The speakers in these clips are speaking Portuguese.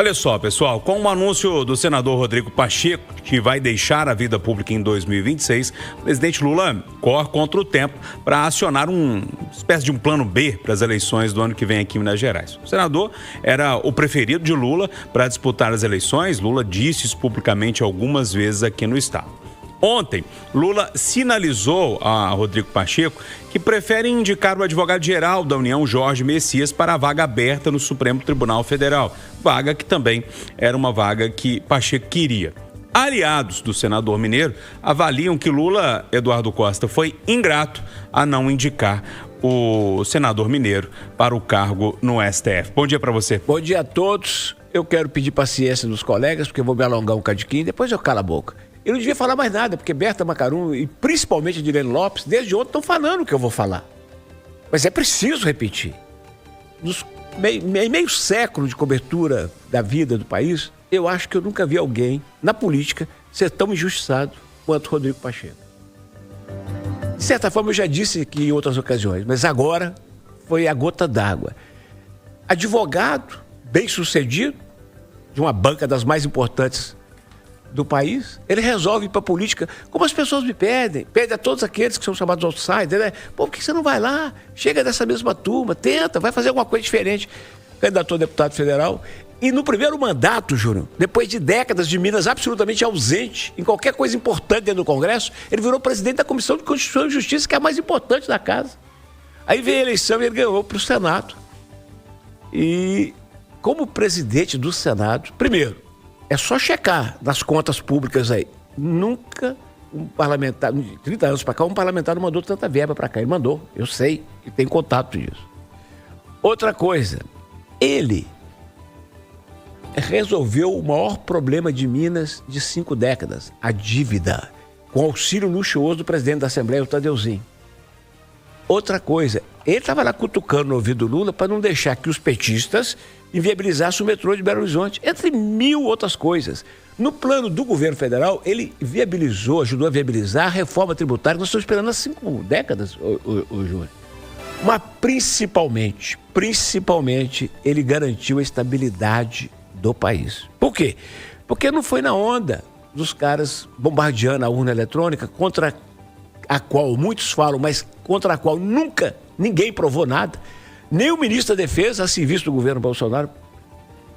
Olha só, pessoal, com o anúncio do senador Rodrigo Pacheco, que vai deixar a vida pública em 2026, o presidente Lula corre contra o tempo para acionar uma espécie de um plano B para as eleições do ano que vem aqui em Minas Gerais. O senador era o preferido de Lula para disputar as eleições. Lula disse isso publicamente algumas vezes aqui no estado. Ontem, Lula sinalizou a Rodrigo Pacheco que prefere indicar o advogado-geral da União, Jorge Messias, para a vaga aberta no Supremo Tribunal Federal. Vaga que também era uma vaga que Pacheco queria. Aliados do senador mineiro avaliam que Lula, Eduardo Costa, foi ingrato a não indicar o senador mineiro para o cargo no STF. Bom dia para você. Bom dia a todos. Eu quero pedir paciência dos colegas, porque eu vou me alongar um cadinho, depois eu calo a boca. Eu não devia falar mais nada, porque Berta Macarum e principalmente Edilene Lopes, desde ontem, estão falando o que eu vou falar. Mas é preciso repetir. Nos meio século de cobertura da vida do país, eu acho que eu nunca vi alguém na política ser tão injustiçado quanto Rodrigo Pacheco. De certa forma, eu já disse aqui em outras ocasiões, mas agora foi a gota d'água. Advogado, bem-sucedido, de uma banca das mais importantes do país, ele resolve ir para a política, como as pessoas me pedem a todos aqueles que são chamados outsiders, né? Pô, por que você não vai lá? Chega dessa mesma turma, tenta, vai fazer alguma coisa diferente. Candidatou a deputado federal. E no primeiro mandato, Júnior, depois de décadas de Minas absolutamente ausente em qualquer coisa importante dentro do Congresso, ele virou presidente da Comissão de Constituição e Justiça, que é a mais importante da casa. Aí veio a eleição e ele ganhou para o Senado. E como presidente do Senado, primeiro, é só checar nas contas públicas aí. Nunca um parlamentar, de 30 anos para cá, um parlamentar não mandou tanta verba para cá. Ele mandou, eu sei, e tem contato disso. Outra coisa, ele resolveu o maior problema de Minas de 5 décadas, a dívida, com o auxílio luxuoso do presidente da Assembleia, o Tadeuzinho. Outra coisa, ele estava lá cutucando no ouvido do Lula para não deixar que os petistas inviabilizassem o metrô de Belo Horizonte, entre mil outras coisas. No plano do governo federal, ele ajudou a viabilizar a reforma tributária que nós estamos esperando há 5 décadas, Júnior. Mas principalmente, ele garantiu a estabilidade do país. Por quê? Porque não foi na onda dos caras bombardeando a urna eletrônica, contra a qual muitos falam, mas contra a qual nunca ninguém provou nada. Nem o ministro da Defesa, a serviço do governo Bolsonaro.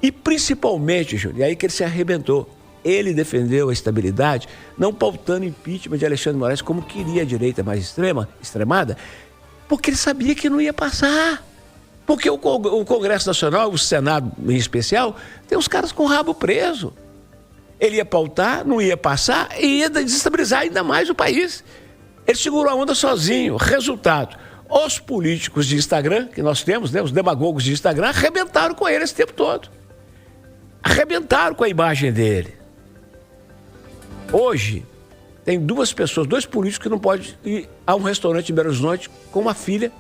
E principalmente, Júnior, e aí que ele se arrebentou. Ele defendeu a estabilidade, não pautando impeachment de Alexandre de Moraes, como queria a direita mais extremada, porque ele sabia que não ia passar. Porque o Congresso Nacional, o Senado em especial, tem os caras com o rabo preso. Ele ia pautar, não ia passar e ia desestabilizar ainda mais o país. Ele segurou a onda sozinho. Resultado, os políticos de Instagram, que nós temos, né, os demagogos de Instagram, arrebentaram com ele esse tempo todo. Arrebentaram com a imagem dele. Hoje, tem 2 pessoas, 2 políticos que não podem ir a um restaurante em Belo Horizonte com uma filha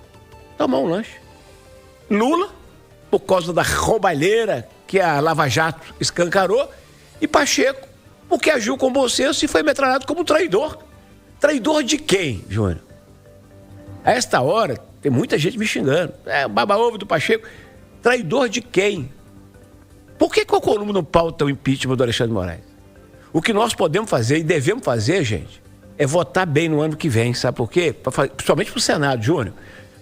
tomar um lanche. Lula, por causa da roubalheira que a Lava Jato escancarou, e Pacheco, porque agiu com bom senso e foi metralhado como traidor. Traidor de quem, Júnior? A esta hora, tem muita gente me xingando. É o baba-ovo do Pacheco. Traidor de quem? Por que o Alcolumbre não pauta o impeachment do Alexandre de Moraes? O que nós podemos fazer e devemos fazer, gente, é votar bem no ano que vem. Sabe por quê? Principalmente para o Senado, Júnior.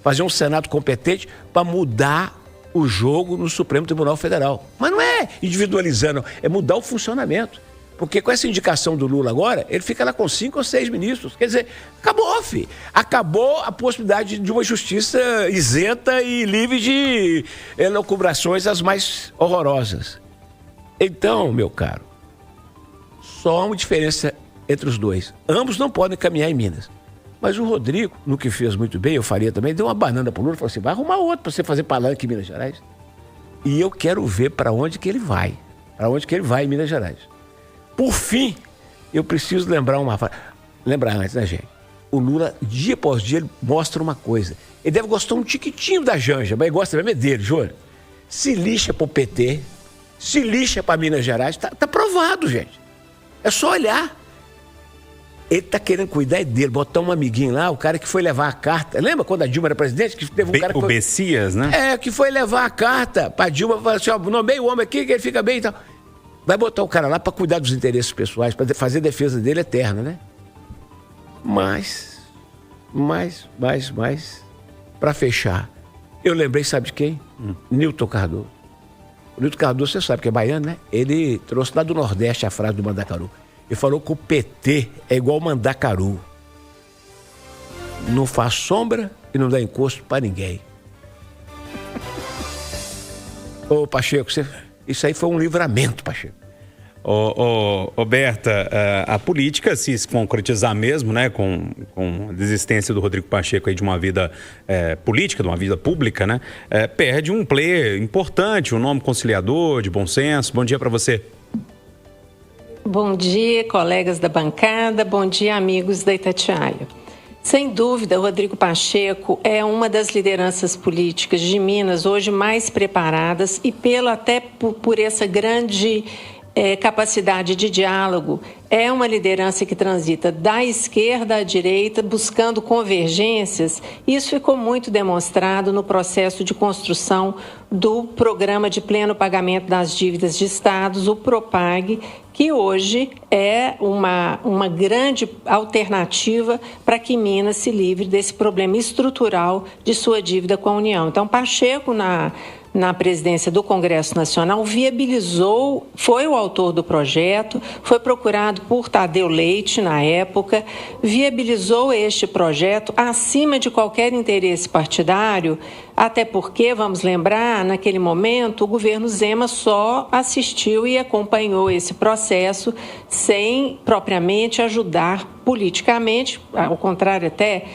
Fazer um Senado competente para mudar o jogo no Supremo Tribunal Federal. Mas não é individualizando, é mudar o funcionamento. Porque com essa indicação do Lula agora, ele fica lá com 5 ou 6 ministros. Quer dizer, acabou, filho. Acabou a possibilidade de uma justiça isenta e livre de elucubrações as mais horrorosas. Então, meu caro, só há uma diferença entre os dois. Ambos não podem caminhar em Minas. Mas o Rodrigo, no que fez muito bem, eu faria também, deu uma banana pro Lula e falou assim, vai arrumar outro para você fazer palanque em Minas Gerais. E eu quero ver para onde que ele vai. Para onde que ele vai em Minas Gerais. Por fim, eu preciso lembrar antes, né, gente? O Lula, dia após dia, ele mostra uma coisa. Ele deve gostar um tiquitinho da Janja, mas ele gosta mesmo é dele, Júnior. Se lixa pro PT, se lixa para Minas Gerais, tá provado, gente. É só olhar. Ele tá querendo cuidar dele, botar um amiguinho lá, o cara que foi levar a carta. Lembra quando a Dilma era presidente? Que teve um cara que o Bessias, né? que foi levar a carta pra Dilma, falou assim, ó, nomeia o homem aqui que ele fica bem e tal. Vai botar o cara lá pra cuidar dos interesses pessoais, pra fazer a defesa dele eterna, né? Mas, pra fechar, eu lembrei, sabe de quem? Newton Cardoso. O Newton Cardoso, você sabe que é baiano, né? Ele trouxe lá do Nordeste a frase do Mandacaru. Ele falou que o PT é igual Mandacaru. Não faz sombra e não dá encosto pra ninguém. Ô, Pacheco, isso aí foi um livramento, Pacheco. Ô, Berta, a política, se concretizar mesmo, né, com a desistência do Rodrigo Pacheco aí de uma vida política, de uma vida pública, né, perde um player importante, um nome conciliador, de bom senso. Bom dia para você. Bom dia, colegas da bancada. Bom dia, amigos da Itatiaia. Sem dúvida, Rodrigo Pacheco é uma das lideranças políticas de Minas hoje mais preparadas e até por essa grande capacidade de diálogo. É uma liderança que transita da esquerda à direita, buscando convergências. Isso ficou muito demonstrado no processo de construção do Programa de Pleno Pagamento das Dívidas de Estados, o PROPAG, que hoje é uma grande alternativa para que Minas se livre desse problema estrutural de sua dívida com a União. Então, Pacheco, na presidência do Congresso Nacional, viabilizou, foi o autor do projeto, foi procurado por Tadeu Leite na época, viabilizou este projeto acima de qualquer interesse partidário, até porque, vamos lembrar, naquele momento o governo Zema só assistiu e acompanhou esse processo sem propriamente ajudar politicamente, ao contrário até,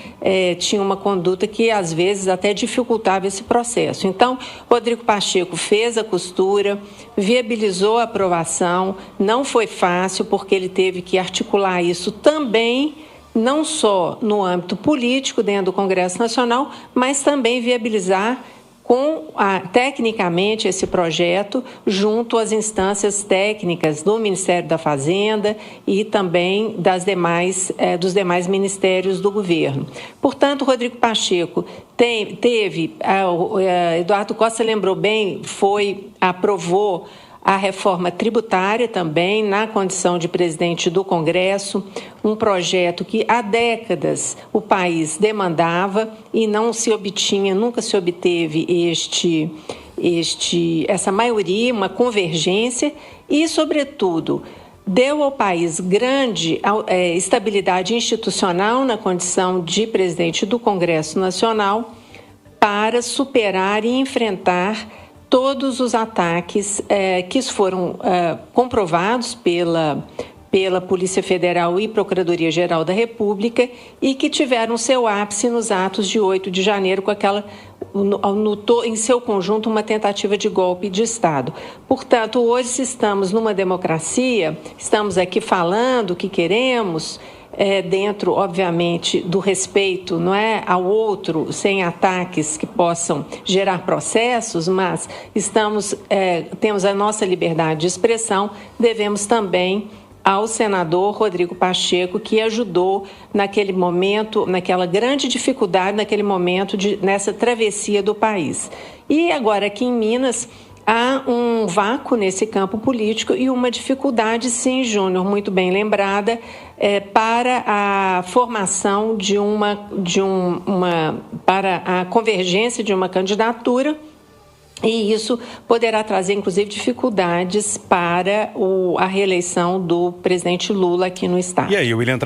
tinha uma conduta que às vezes até dificultava esse processo. Então, Rodrigo Pacheco fez a costura, viabilizou a aprovação, não foi fácil porque ele teve que articular isso também, não só no âmbito político dentro do Congresso Nacional, mas também viabilizar tecnicamente esse projeto junto às instâncias técnicas do Ministério da Fazenda e também dos demais ministérios do governo. Portanto, Rodrigo Pacheco Eduardo Costa lembrou bem, aprovou a reforma tributária também, na condição de presidente do Congresso, um projeto que há décadas o país demandava e não se obtinha, nunca se obteve essa maioria, uma convergência e, sobretudo, deu ao país grande estabilidade institucional na condição de presidente do Congresso Nacional para superar e enfrentar todos os ataques que foram comprovados pela Polícia Federal e Procuradoria-Geral da República e que tiveram seu ápice nos atos de 8 de janeiro com em seu conjunto, uma tentativa de golpe de Estado. Portanto, hoje, se estamos numa democracia, estamos aqui falando o que queremos, dentro, obviamente, do respeito, não é, ao outro, sem ataques que possam gerar processos, mas temos a nossa liberdade de expressão, devemos também ao senador Rodrigo Pacheco, que ajudou naquele momento, naquela grande dificuldade, naquele momento, nessa travessia do país. E agora, aqui em Minas, há um vácuo nesse campo político e uma dificuldade, sim, Júnior, muito bem lembrada, para a formação para a convergência de uma candidatura, e isso poderá trazer, inclusive, dificuldades para a reeleição do presidente Lula aqui no estado. E aí, William